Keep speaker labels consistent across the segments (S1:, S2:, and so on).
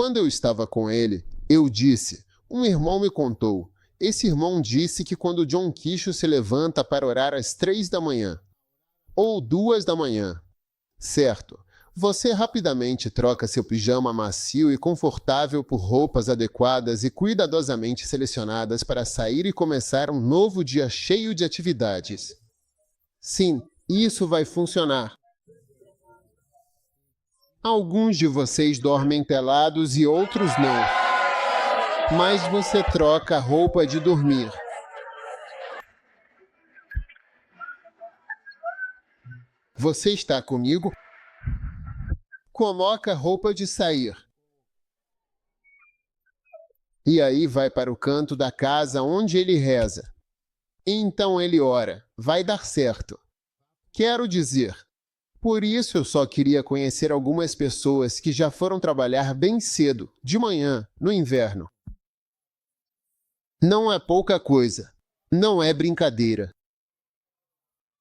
S1: Quando eu estava com ele, eu disse, um irmão me contou. Esse irmão disse que quando John Quixo se levanta para orar às 3 da manhã, ou 2 da manhã, certo? Você rapidamente troca seu pijama macio e confortável por roupas adequadas e cuidadosamente selecionadas para sair e começar um novo dia cheio de atividades. Sim, isso vai funcionar. Alguns de vocês dormem pelados e outros não. Mas você troca a roupa de dormir. Você está comigo? Coloca a roupa de sair. E aí vai para o canto da casa onde ele reza. E então ele ora. Vai dar certo. Quero dizer, por isso eu só queria conhecer algumas pessoas que já foram trabalhar bem cedo, de manhã, no inverno. Não é pouca coisa. Não é brincadeira.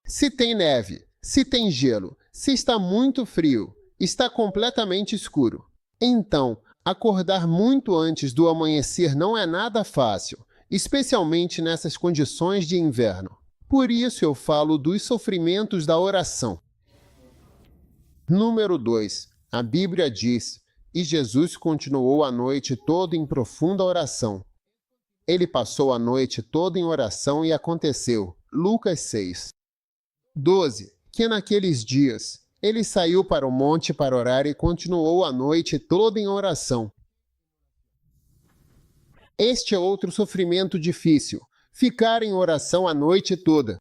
S1: Se tem neve, se tem gelo, se está muito frio, está completamente escuro. Então, acordar muito antes do amanhecer não é nada fácil, especialmente nessas condições de inverno. Por isso eu falo dos sofrimentos da oração. Número 2. A Bíblia diz, e Jesus continuou a noite toda em profunda oração. Ele passou a noite toda em oração e aconteceu. Lucas 6. 12. Que naqueles dias, ele saiu para o monte para orar e continuou a noite toda em oração. Este é outro sofrimento difícil, ficar em oração a noite toda.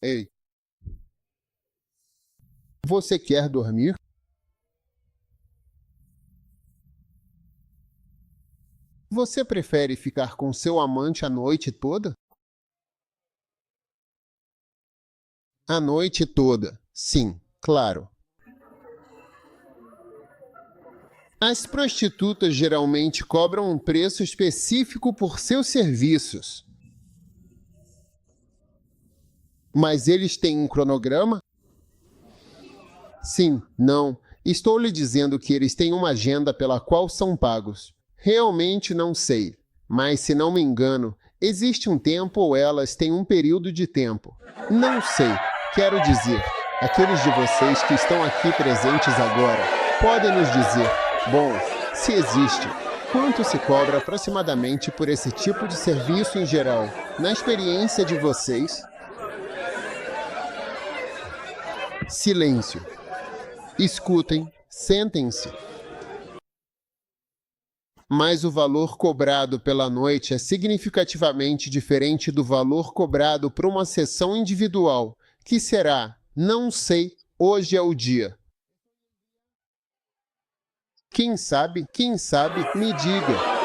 S1: Ei, você quer dormir? Você prefere ficar com seu amante a noite toda? A noite toda, sim, claro. As prostitutas geralmente cobram um preço específico por seus serviços. Mas eles têm um cronograma? Sim, não. Estou lhe dizendo que eles têm uma agenda pela qual são pagos. Realmente não sei. Mas, se não me engano, existe um tempo ou elas têm um período de tempo. Não sei. Quero dizer, aqueles de vocês que estão aqui presentes agora podem nos dizer, bom, se existe, quanto se cobra aproximadamente por esse tipo de serviço em geral? Na experiência de vocês? Silêncio. Escutem, sentem-se. Mas o valor cobrado pela noite é significativamente diferente do valor cobrado por uma sessão individual, que será, não sei, hoje é o dia. Quem sabe, me diga.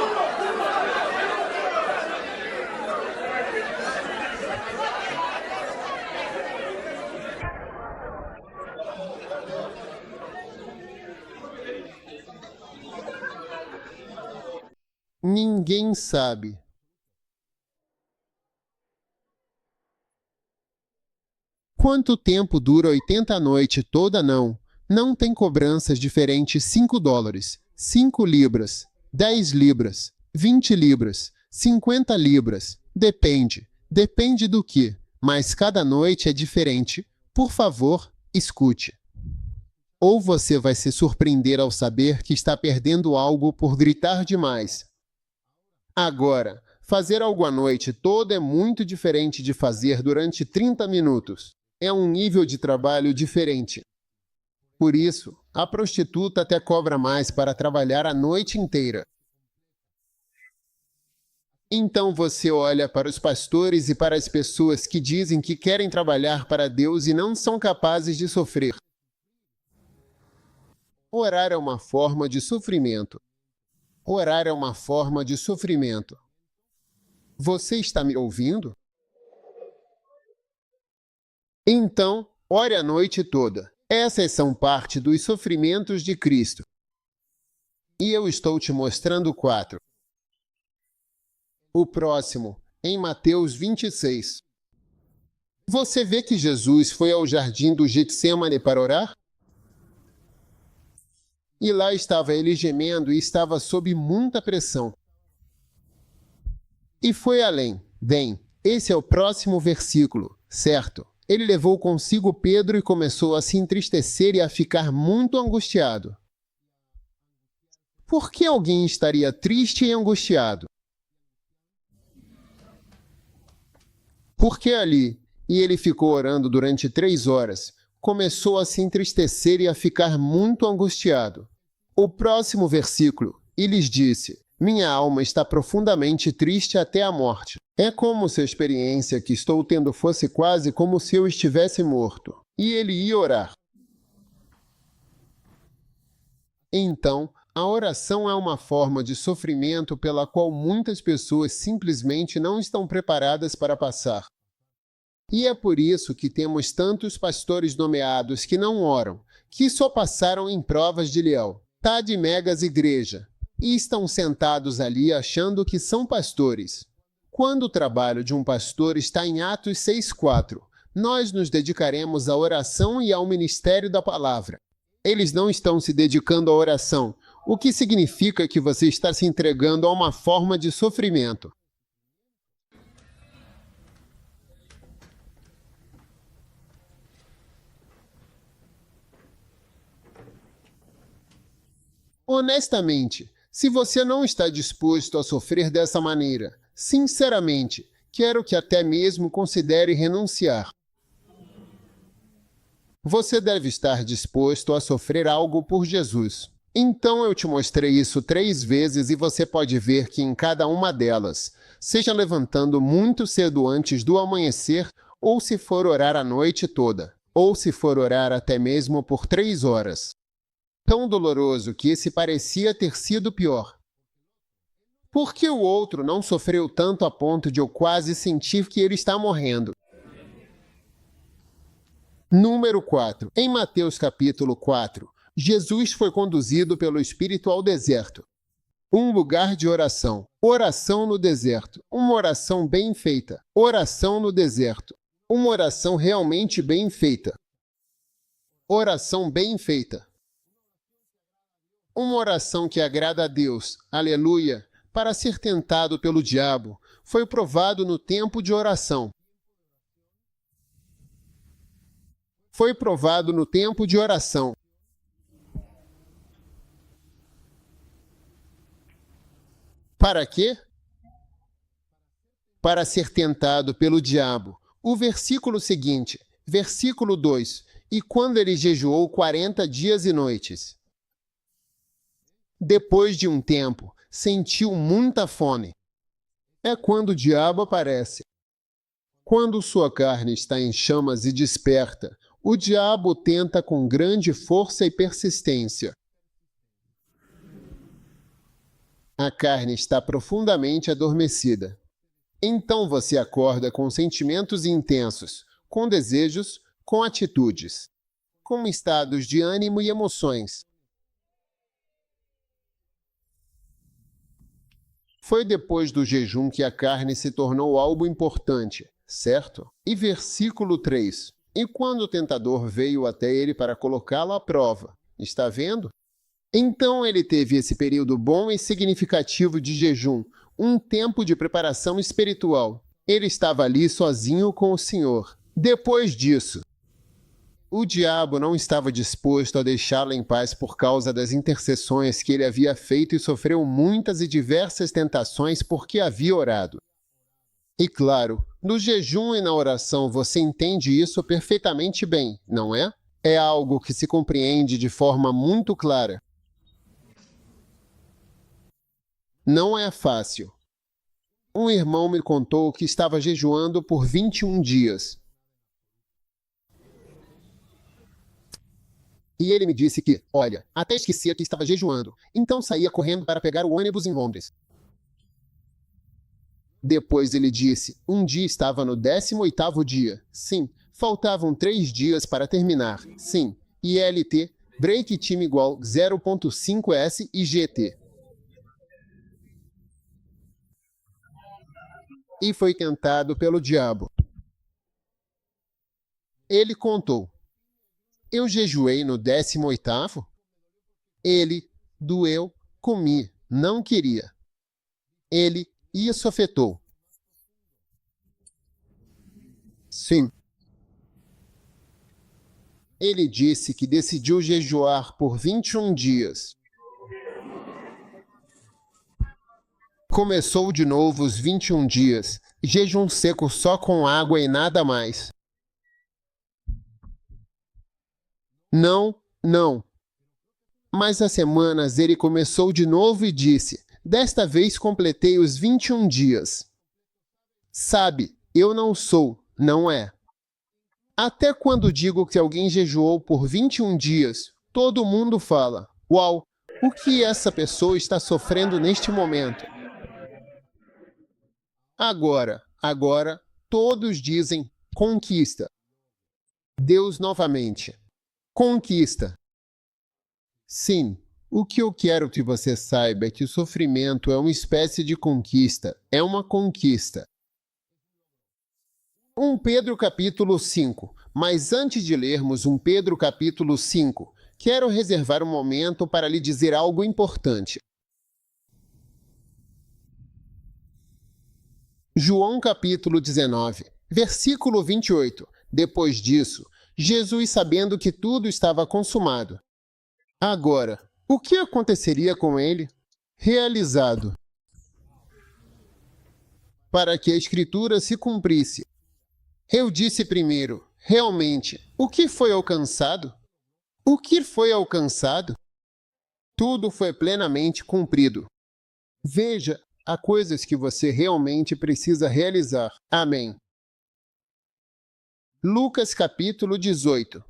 S1: Ninguém sabe. Quanto tempo dura 80 a noite toda? Não. Não tem cobranças diferentes. 5 dólares, 5 libras, 10 libras, 20 libras, 50 libras. Depende. Depende do que. Mas cada noite é diferente. Por favor, escute. Ou você vai se surpreender ao saber que está perdendo algo por gritar demais. Agora, fazer algo à noite toda é muito diferente de fazer durante 30 minutos. É um nível de trabalho diferente. Por isso, a prostituta até cobra mais para trabalhar a noite inteira. Então você olha para os pastores e para as pessoas que dizem que querem trabalhar para Deus e não são capazes de sofrer. Orar é uma forma de sofrimento. Orar é uma forma de sofrimento. Você está me ouvindo? Então, ore a noite toda. Essas são parte dos sofrimentos de Cristo. E eu estou te mostrando 4. O próximo, em Mateus 26. Você vê que Jesus foi ao jardim do Getsemane para orar? E lá estava ele gemendo e estava sob muita pressão. E foi além. Bem, esse é o próximo versículo, certo? Ele levou consigo Pedro e começou a se entristecer e a ficar muito angustiado. Por que alguém estaria triste e angustiado? Porque ali, e ele ficou orando durante 3 horas, começou a se entristecer e a ficar muito angustiado. O próximo versículo, e lhes disse: minha alma está profundamente triste até a morte. É como se a experiência que estou tendo fosse quase como se eu estivesse morto. E ele ia orar. Então, a oração é uma forma de sofrimento pela qual muitas pessoas simplesmente não estão preparadas para passar. E é por isso que temos tantos pastores nomeados que não oram, que só passaram em provas de leão, tá de megas igreja, e estão sentados ali achando que são pastores. Quando o trabalho de um pastor está em Atos 6:4, nós nos dedicaremos à oração e ao ministério da palavra. Eles não estão se dedicando à oração, o que significa que você está se entregando a uma forma de sofrimento. Honestamente, se você não está disposto a sofrer dessa maneira, sinceramente, quero que até mesmo considere renunciar. Você deve estar disposto a sofrer algo por Jesus. Então eu te mostrei isso 3 vezes e você pode ver que em cada uma delas, seja levantando muito cedo antes do amanhecer, ou se for orar a noite toda, ou se for orar até mesmo por 3 horas. Tão doloroso que esse parecia ter sido pior. Por que o outro não sofreu tanto a ponto de eu quase sentir que ele está morrendo? Número 4. Em Mateus capítulo 4, Jesus foi conduzido pelo Espírito ao deserto. Um lugar de oração. Oração no deserto. Uma oração bem feita. Oração no deserto. Uma oração realmente bem feita. Oração bem feita. Uma oração que agrada a Deus, aleluia, para ser tentado pelo diabo, foi provado no tempo de oração. Foi provado no tempo de oração. Para quê? Para ser tentado pelo diabo. O versículo seguinte, versículo 2, e quando ele jejuou 40 dias e noites. Depois de um tempo, sentiu muita fome. É quando o diabo aparece. Quando sua carne está em chamas e desperta, o diabo tenta com grande força e persistência. A carne está profundamente adormecida. Então você acorda com sentimentos intensos, com desejos, com atitudes, com estados de ânimo e emoções. Foi depois do jejum que a carne se tornou algo importante, certo? E versículo 3. E quando o tentador veio até ele para colocá-lo à prova, está vendo? Então ele teve esse período bom e significativo de jejum, um tempo de preparação espiritual. Ele estava ali sozinho com o Senhor. Depois disso, o diabo não estava disposto a deixá-lo em paz por causa das intercessões que ele havia feito e sofreu muitas e diversas tentações porque havia orado. E claro, no jejum e na oração você entende isso perfeitamente bem, não é? É algo que se compreende de forma muito clara. Não é fácil. Um irmão me contou que estava jejuando por 21 dias. E ele me disse que, olha, até esquecia que estava jejuando, então saía correndo para pegar o ônibus em Londres. Depois ele disse, um dia estava no 18º dia. Sim, faltavam 3 dias para terminar. Sim, ILT, break time igual 0.5S e GT. E foi tentado pelo diabo. Ele contou. Eu jejuei no 18º? Ele, doeu, comi, não queria. Ele, isso afetou. Sim. Ele disse que decidiu jejuar por 21 dias. Começou de novo os 21 dias, jejum seco só com água e nada mais. Não, não. Mas há semanas ele começou de novo e disse: desta vez completei os 21 dias. Sabe, eu não sou, não é? Até quando digo que alguém jejuou por 21 dias, todo mundo fala: uau, o que essa pessoa está sofrendo neste momento? Agora, todos dizem conquista. Deus novamente. Conquista. Sim, o que eu quero que você saiba é que o sofrimento é uma espécie de conquista, é uma conquista. 1 Pedro capítulo 5. Mas antes de lermos 1 Pedro capítulo 5, quero reservar um momento para lhe dizer algo importante. João capítulo 19, versículo 28. Depois disso, Jesus, sabendo que tudo estava consumado. Agora, o que aconteceria com ele? Realizado. Para que a Escritura se cumprisse. Eu disse primeiro, realmente, o que foi alcançado? O que foi alcançado? Tudo foi plenamente cumprido. Veja, há coisas que você realmente precisa realizar. Amém. Lucas capítulo 18.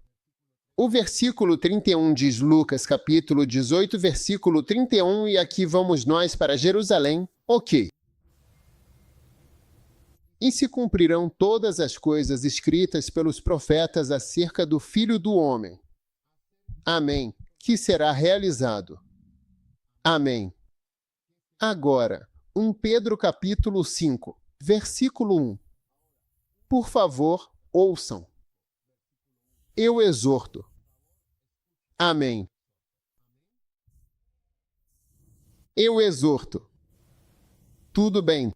S1: O versículo 31 diz Lucas capítulo 18, versículo 31, e aqui vamos nós para Jerusalém. Ok. E se cumprirão todas as coisas escritas pelos profetas acerca do Filho do Homem. Amém. Que será realizado. Amém. Agora, 1 Pedro capítulo 5, versículo 1. Por favor, ouçam. Eu exorto. Amém. Eu exorto. Tudo bem.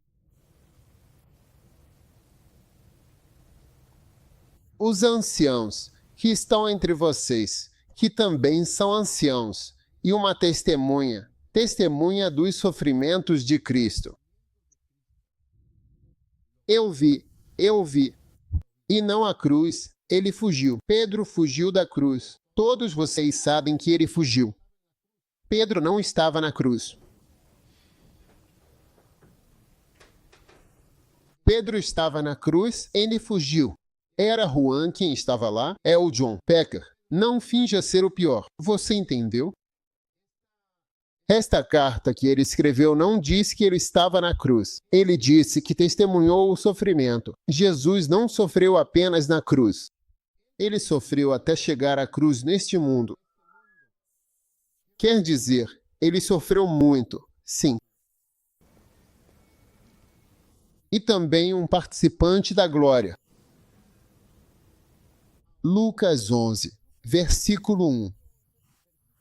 S1: Os anciãos que estão entre vocês, que também são anciãos, e uma testemunha dos sofrimentos de Cristo. Eu vi, e não a cruz, ele fugiu. Pedro fugiu da cruz. Todos vocês sabem que ele fugiu. Pedro não estava na cruz. Pedro estava na cruz, ele fugiu. Era Juan quem estava lá, é o John Pecker. Não finja ser o pior. Você entendeu? Esta carta que ele escreveu não diz que ele estava na cruz. Ele disse que testemunhou o sofrimento. Jesus não sofreu apenas na cruz. Ele sofreu até chegar à cruz neste mundo. Quer dizer, ele sofreu muito, sim. E também um participante da glória. Lucas 11, versículo 1.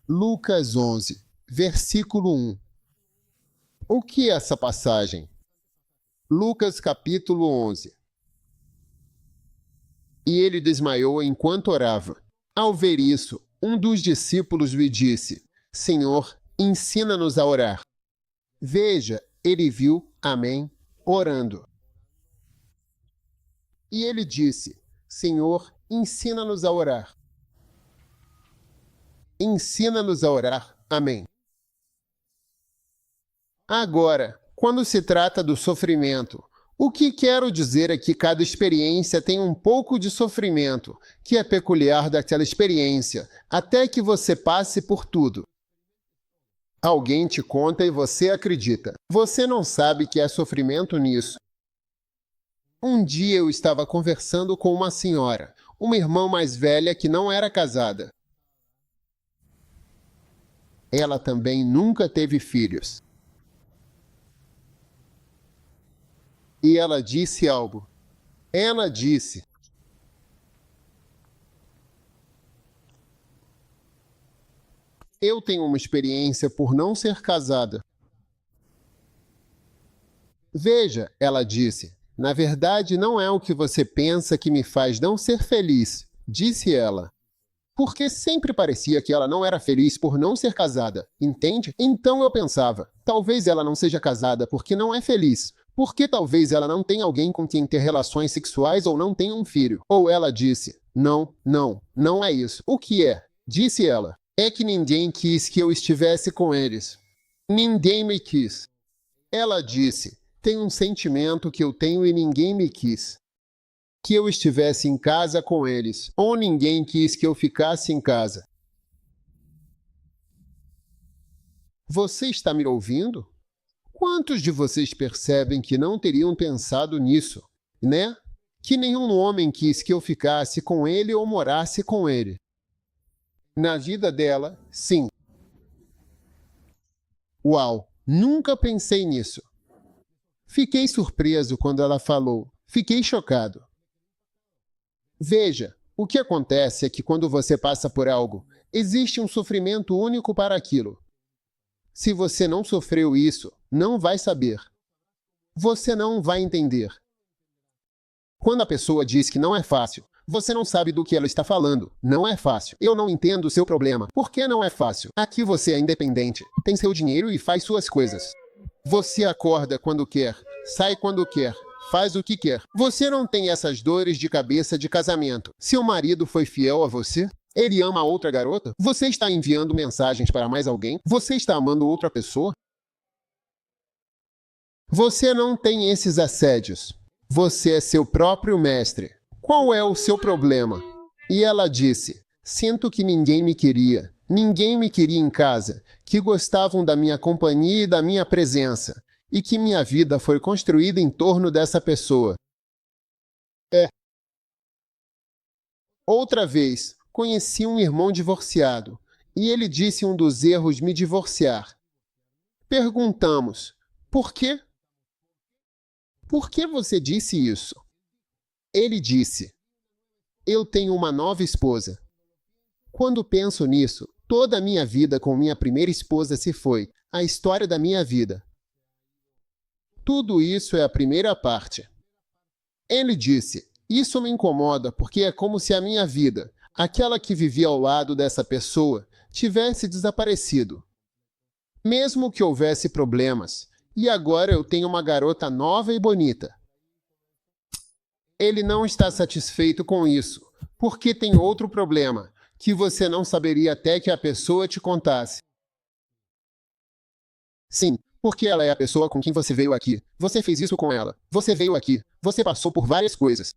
S1: Lucas 11, versículo 1. O que é essa passagem? Lucas capítulo 11. E ele desmaiou enquanto orava. Ao ver isso, um dos discípulos lhe disse: Senhor, ensina-nos a orar. Veja, ele viu, amém, orando. E ele disse: Senhor, ensina-nos a orar. Ensina-nos a orar, amém. Agora, quando se trata do sofrimento, o que quero dizer é que cada experiência tem um pouco de sofrimento, que é peculiar daquela experiência, até que você passe por tudo. Alguém te conta e você acredita. Você não sabe que há sofrimento nisso. Um dia eu estava conversando com uma senhora, uma irmã mais velha que não era casada. Ela também nunca teve filhos. E ela disse algo. Ela disse: Eu tenho uma experiência por não ser casada. Veja, ela disse, na verdade não é o que você pensa que me faz não ser feliz, disse ela. Porque sempre parecia que ela não era feliz por não ser casada, entende? Então eu pensava, talvez ela não seja casada porque não é feliz, porque talvez ela não tenha alguém com quem ter relações sexuais ou não tenha um filho. Ou ela disse, não é isso. O que é? Disse ela, é que ninguém quis que eu estivesse com eles. Ninguém me quis. Ela disse, tem um sentimento que eu tenho e ninguém me quis. Que eu estivesse em casa com eles, ou ninguém quis que eu ficasse em casa. Você está me ouvindo? Quantos de vocês percebem que não teriam pensado nisso, né? Que nenhum homem quis que eu ficasse com ele ou morasse com ele. Na vida dela, sim. Uau, nunca pensei nisso. Fiquei surpreso quando ela falou. Fiquei chocado. Veja, o que acontece é que quando você passa por algo, existe um sofrimento único para aquilo. Se você não sofreu isso, não vai saber. Você não vai entender. Quando a pessoa diz que não é fácil, você não sabe do que ela está falando. Não é fácil. Eu não entendo o seu problema. Por que não é fácil? Aqui você é independente, tem seu dinheiro e faz suas coisas. Você acorda quando quer, sai quando quer. Faz o que quer. Você não tem essas dores de cabeça de casamento. Seu marido foi fiel a você? Ele ama outra garota? Você está enviando mensagens para mais alguém? Você está amando outra pessoa? Você não tem esses assédios. Você é seu próprio mestre. Qual é o seu problema? E ela disse, sinto que ninguém me queria. Ninguém me queria em casa, que gostavam da minha companhia e da minha presença. E que minha vida foi construída em torno dessa pessoa. Outra vez, conheci um irmão divorciado, e ele disse um dos erros me divorciar. Perguntamos, por quê? Por que você disse isso? Ele disse, eu tenho uma nova esposa. Quando penso nisso, toda a minha vida com minha primeira esposa se foi, a história da minha vida. Tudo isso é a primeira parte. Ele disse, isso me incomoda porque é como se a minha vida, aquela que vivia ao lado dessa pessoa, tivesse desaparecido. Mesmo que houvesse problemas, e agora eu tenho uma garota nova e bonita. Ele não está satisfeito com isso, porque tem outro problema, que você não saberia até que a pessoa te contasse. Sim. Porque ela é a pessoa com quem você veio aqui. Você fez isso com ela. Você veio aqui. Você passou por várias coisas.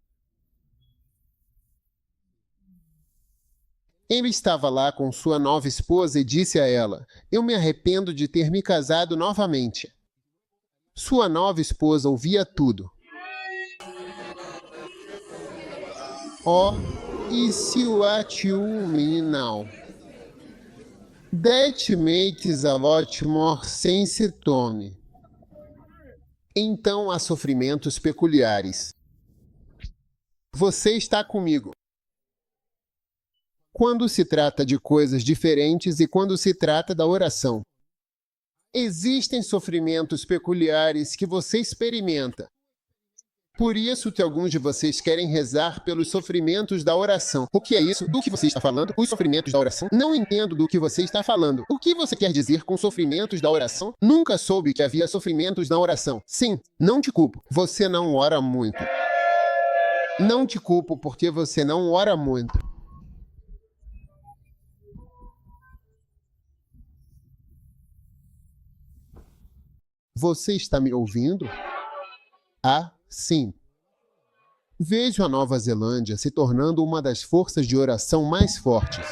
S1: Ele estava lá com sua nova esposa e disse a ela, eu me arrependo de ter me casado novamente. Sua nova esposa ouvia tudo. Oh, is what you mean now? That makes a lot more sense, Tony. Então há sofrimentos peculiares. Você está comigo. Quando se trata de coisas diferentes e quando se trata da oração. Existem sofrimentos peculiares que você experimenta. Por isso que alguns de vocês querem rezar pelos sofrimentos da oração. O que é isso? Do que você está falando? Os sofrimentos da oração? Não entendo do que você está falando. O que você quer dizer com sofrimentos da oração? Nunca soube que havia sofrimentos na oração. Sim, não te culpo. Você não ora muito. Não te culpo porque você não ora muito. Você está me ouvindo? Ah, sim. Vejo a Nova Zelândia se tornando uma das forças de oração mais fortes.